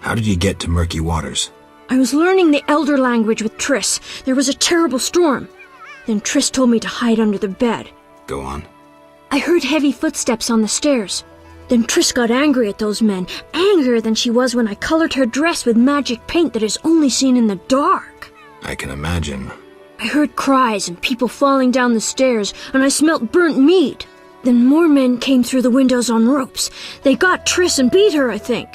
How did you get to Murky Waters? I was learning the Elder language with Triss. There was a terrible storm. Then Triss told me to hide under the bed. Go on. I heard heavy footsteps on the stairs. Then Triss got angry at those men, angrier than she was when I colored her dress with magic paint that is only seen in the dark. I can imagine. I heard cries and people falling down the stairs, and I smelt burnt meat. Then more men came through the windows on ropes. They got Triss and beat her, I think.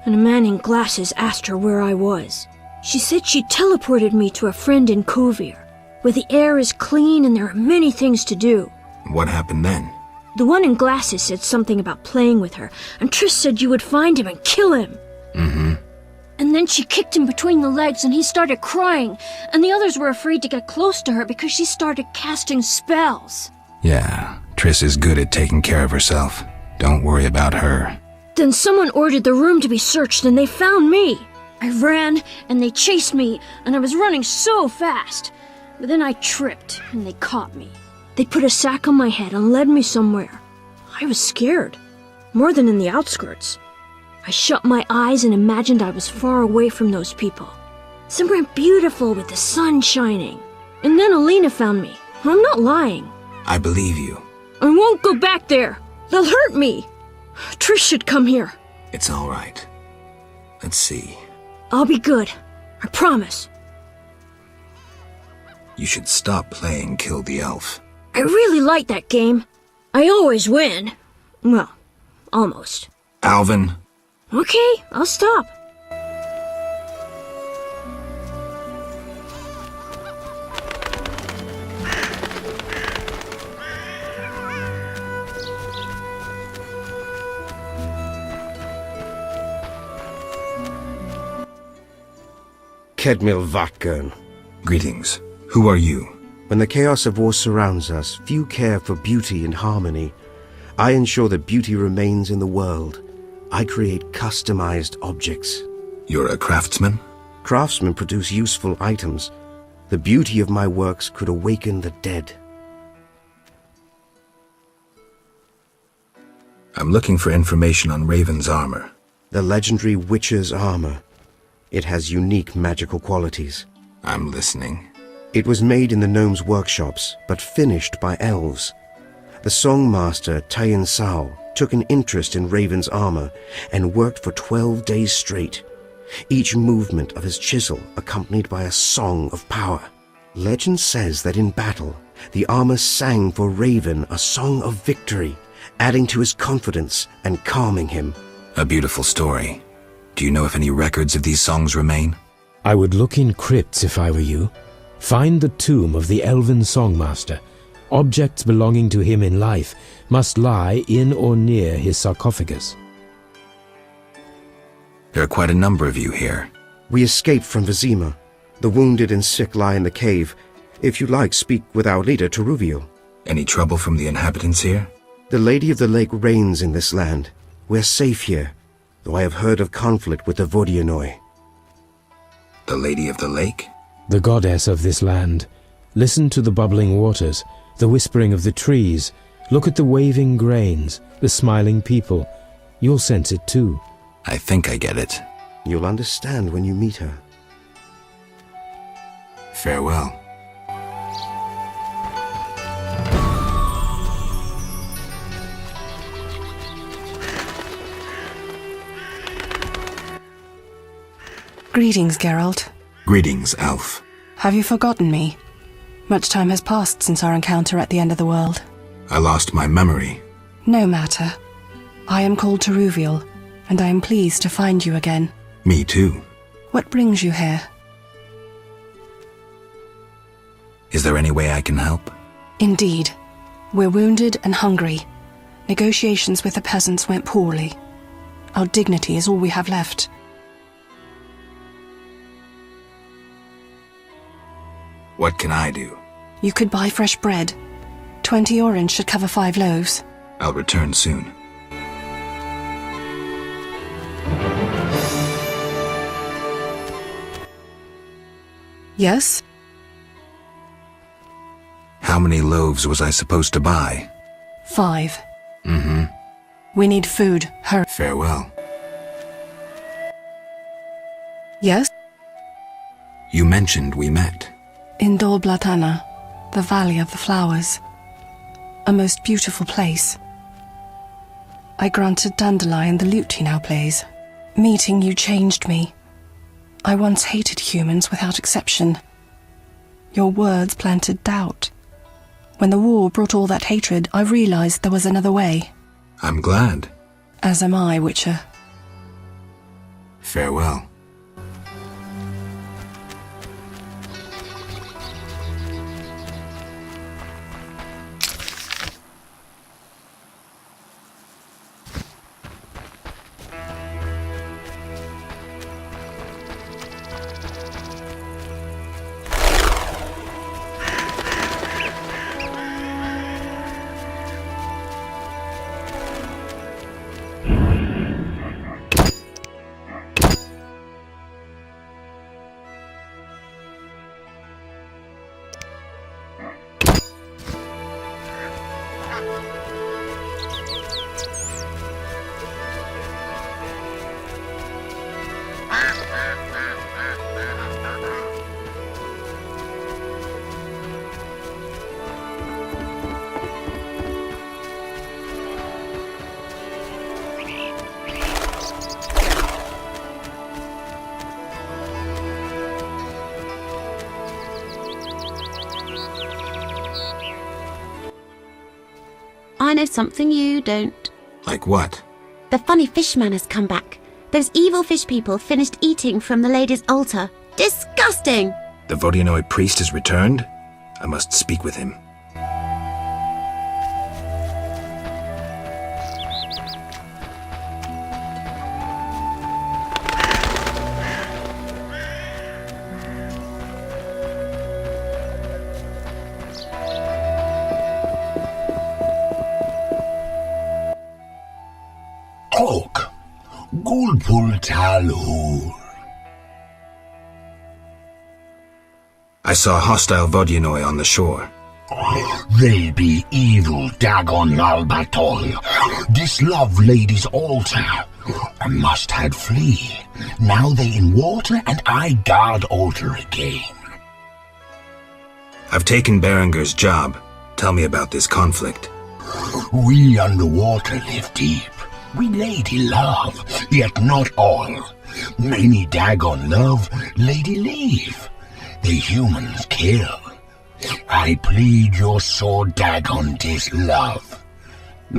And a man in glasses asked her where I was. She said she teleported me to a friend in Kovir, where the air is clean and there are many things to do. What happened then? The one in glasses said something about playing with her, and Triss said you would find him and kill him. Mm-hmm. And then she kicked him between the legs and he started crying, and the others were afraid to get close to her because she started casting spells. Yeah, Triss is good at taking care of herself. Don't worry about her. Then someone ordered the room to be searched and they found me. I ran and they chased me, and I was running so fast. But then I tripped and they caught me. They put a sack on my head and led me somewhere. I was scared, more than in the outskirts. I shut my eyes and imagined I was far away from those people, somewhere beautiful with the sun shining. And then Alina found me. I'm not lying. I believe you. I won't go back there. They'll hurt me. Trish should come here. It's all right. Let's see. I'll be good. I promise. You should stop playing Kill the Elf. I really like that game. I always win. Well, almost. Alvin. Okay, I'll stop. Kedmil Vatgern. Greetings. Who are you? When the chaos of war surrounds us, few care for beauty and harmony. I ensure that beauty remains in the world. I create customized objects. You're a craftsman? Craftsmen produce useful items. The beauty of my works could awaken the dead. I'm looking for information on Raven's armor. The legendary Witcher's armor. It has unique magical qualities. I'm listening. It was made in the gnomes' workshops, but finished by elves. The songmaster Tayan Sao took an interest in Raven's armor and worked for 12 days straight, each movement of his chisel accompanied by a song of power. Legend says that in battle, the armor sang for Raven a song of victory, adding to his confidence and calming him. A beautiful story. Do you know if any records of these songs remain? I would look in crypts if I were you. Find the tomb of the elven songmaster. Objects belonging to him in life must lie in or near his sarcophagus. There are quite a number of you here. We escaped from Vizima. The wounded and sick lie in the cave. If you like, speak with our leader, Teruviel. Any trouble from the inhabitants here? The Lady of the Lake reigns in this land. We're safe here, though I have heard of conflict with the Vodianoi. The Lady of the Lake? The goddess of this land. Listen to the bubbling waters, the whispering of the trees. Look at the waving grains, the smiling people. You'll sense it too. I think I get it. You'll understand when you meet her. Farewell. Greetings, Geralt. Greetings, Elf. Have you forgotten me? Much time has passed since our encounter at the end of the world. I lost my memory. No matter. I am called Teruviel, and I am pleased to find you again. Me too. What brings you here? Is there any way I can help? Indeed. We're wounded and hungry. Negotiations with the peasants went poorly. Our dignity is all we have left. What can I do? You could buy fresh bread. 20 orange should cover 5 loaves. I'll return soon. Yes? How many loaves was I supposed to buy? 5. Mm-hmm. We need food. Hurry. Farewell. Yes? You mentioned we met. In Dol Blatana, the Valley of the Flowers. A most beautiful place. I granted Dandelion the lute he now plays. Meeting you changed me. I once hated humans without exception. Your words planted doubt. When the war brought all that hatred, I realized there was another way. I'm glad. As am I, Witcher. Farewell. I know something you don't. Like what? The funny fishman has come back. Those evil fish people finished eating from the lady's altar. Disgusting! The Vodyanoi priest has returned? I must speak with him. Oak, Gulpul Talhur. I saw hostile Vodyanoi on the shore. They be evil Dagon Albatol. Dislove lady's altar. I must had flee. Now they in water and I guard altar again. I've taken Berenger's job. Tell me about this conflict. We underwater live deep. We lady love, yet not all. Many Dagon love, lady leave. The humans kill. I plead your sword Dagon dislove.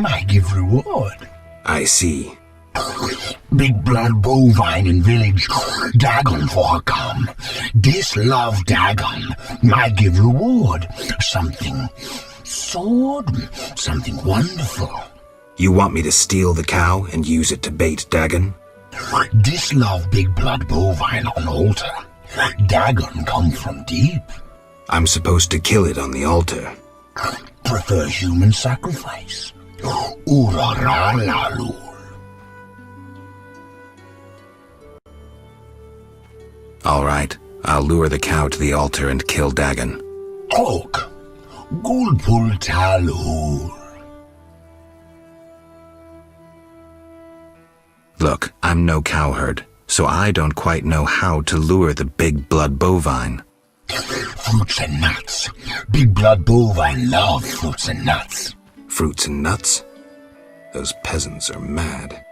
I give reward. I see. Big blood bovine in village, Dagon for her come. Dislove Dagon, I give reward. Something sword, something wonderful. You want me to steal the cow and use it to bait Dagon? Dislove big blood bovine on altar. Dagon come from deep. I'm supposed to kill it on the altar. Prefer human sacrifice. Uraralalur. All right, I'll lure the cow to the altar and kill Dagon. Oak, Gulpul Talhur. Look, I'm no cowherd, so I don't quite know how to lure the big blood bovine. Fruits and nuts. Big blood bovine love fruits and nuts. Fruits and nuts? Those peasants are mad.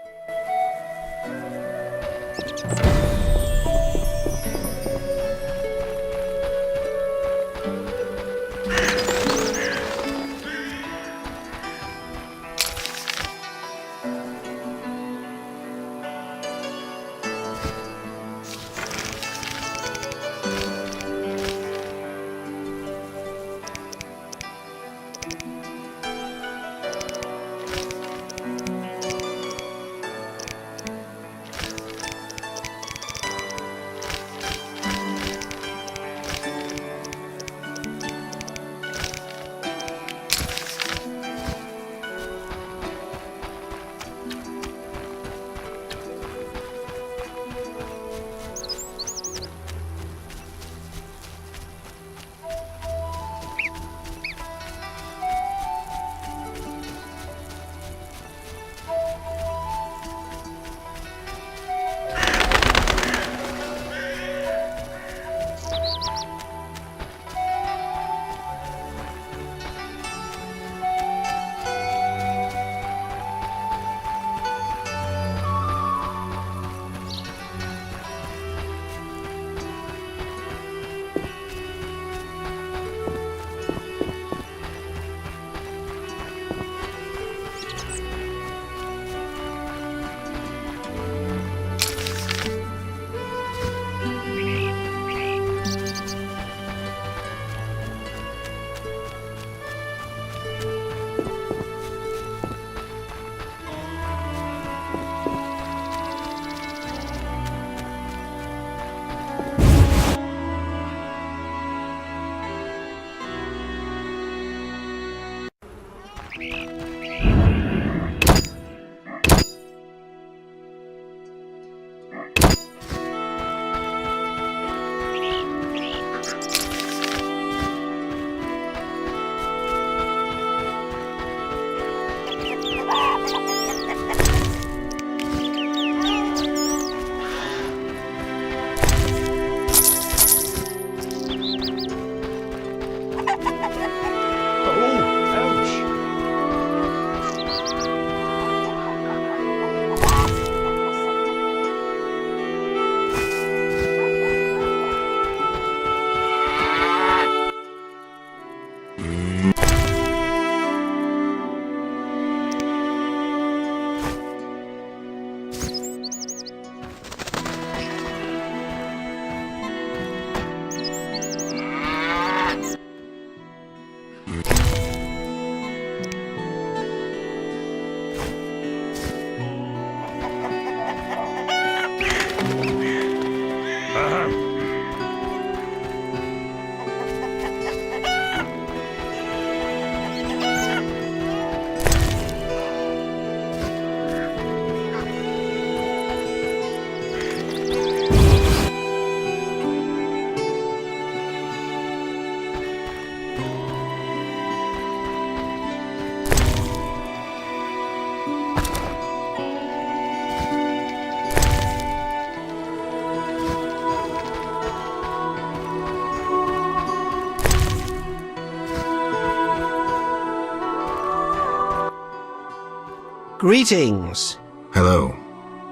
Greetings. Hello.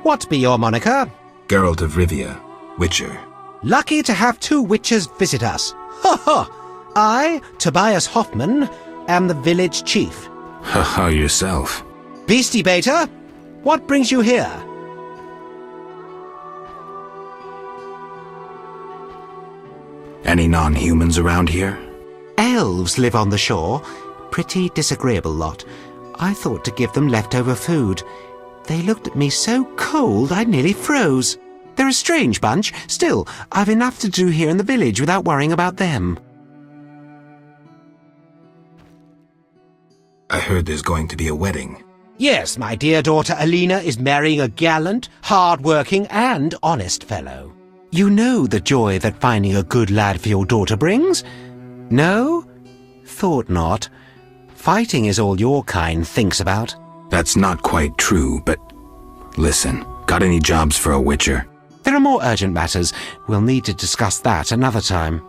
What be your moniker? Geralt of Rivia, Witcher. Lucky to have 2 witches visit us. Ha ha! I, Tobias Hoffman, am the village chief. Haha, yourself. Beastie Beta, what brings you here? Any non-humans around here? Elves live on the shore. Pretty disagreeable lot. I thought to give them leftover food. They looked at me so cold I nearly froze. They're a strange bunch. Still, I've enough to do here in the village without worrying about them. I heard there's going to be a wedding. Yes, my dear daughter Alina is marrying a gallant, hard-working and honest fellow. You know the joy that finding a good lad for your daughter brings? No? Thought not. Fighting is all your kind thinks about. That's not quite true, but... Listen, got any jobs for a Witcher? There are more urgent matters. We'll need to discuss that another time.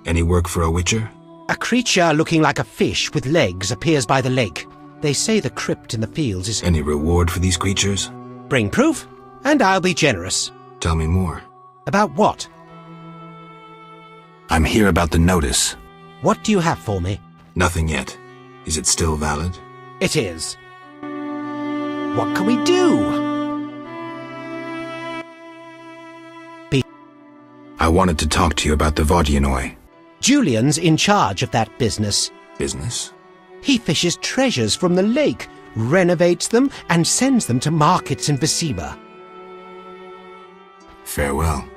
Any work for a Witcher? A creature looking like a fish with legs appears by the lake. They say the crypt in the fields is... Any reward for these creatures? Bring proof, and I'll be generous. Tell me more. About what? I'm here about the notice. What do you have for me? Nothing yet. Is it still valid? It is. What can we do? I wanted to talk to you about the Vodyanoi. Julian's in charge of that business. Business? He fishes treasures from the lake, renovates them, and sends them to markets in Vizima. Farewell.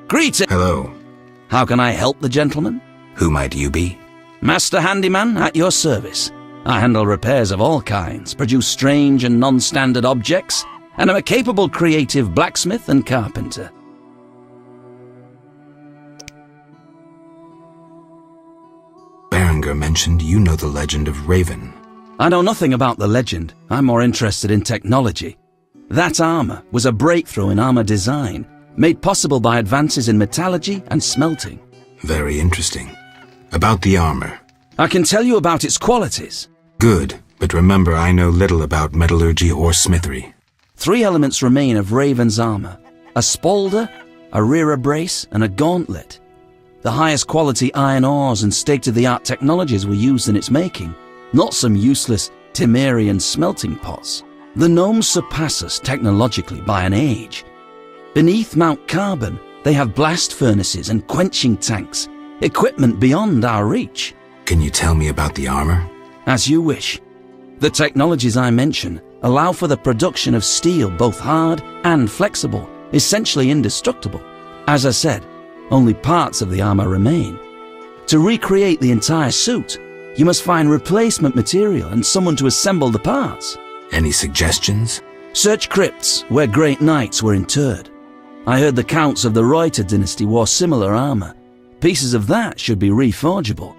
Greetings. Hello. How can I help the gentleman? Who might you be? Master Handyman at your service. I handle repairs of all kinds, produce strange and non-standard objects, and am a capable creative blacksmith and carpenter. Berenger mentioned you know the legend of Raven. I know nothing about the legend. I'm more interested in technology. That armor was a breakthrough in armor design, made possible by advances in metallurgy and smelting. Very interesting. About the armor. I can tell you about its qualities. Good, but remember I know little about metallurgy or smithery. 3 elements remain of Raven's armor: a spalder, a rear brace, and a gauntlet. The highest quality iron ores and state-of-the-art technologies were used in its making, not some useless Temerian smelting pots. The gnomes surpass us technologically by an age. Beneath Mount Carbon, they have blast furnaces and quenching tanks, equipment beyond our reach. Can you tell me about the armor? As you wish. The technologies I mention allow for the production of steel both hard and flexible, essentially indestructible. As I said, only parts of the armor remain. To recreate the entire suit, you must find replacement material and someone to assemble the parts. Any suggestions? Search crypts where great knights were interred. I heard the counts of the Reuter dynasty wore similar armor. Pieces of that should be reforgeable.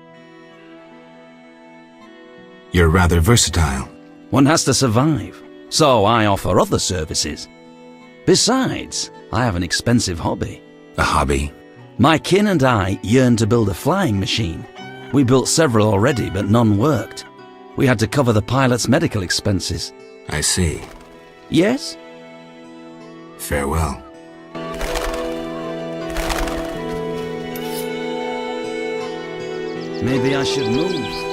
You're rather versatile. One has to survive, so I offer other services. Besides, I have an expensive hobby. A hobby? My kin and I yearned to build a flying machine. We built several already, but none worked. We had to cover the pilot's medical expenses. I see. Yes? Farewell. Maybe I should move.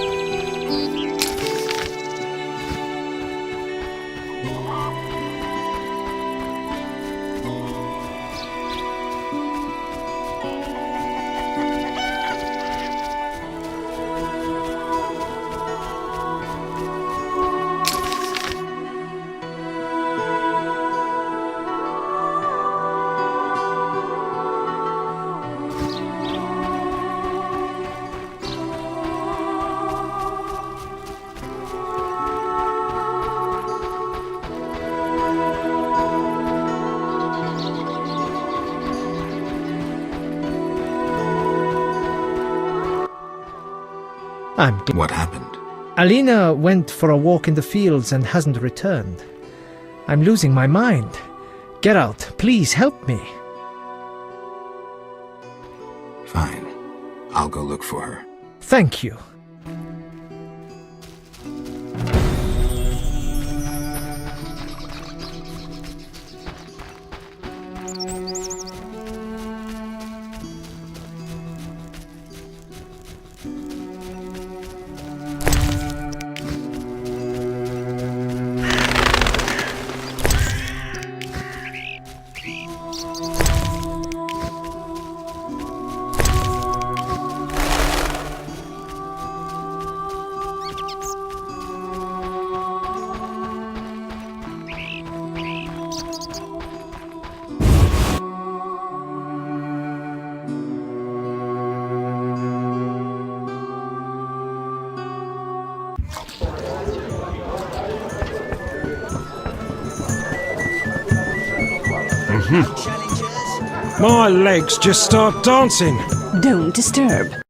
What happened? Alina went for a walk in the fields and hasn't returned. I'm losing my mind. Geralt, please help me. Fine. I'll go look for her. Thank you. My legs just start dancing. Don't disturb.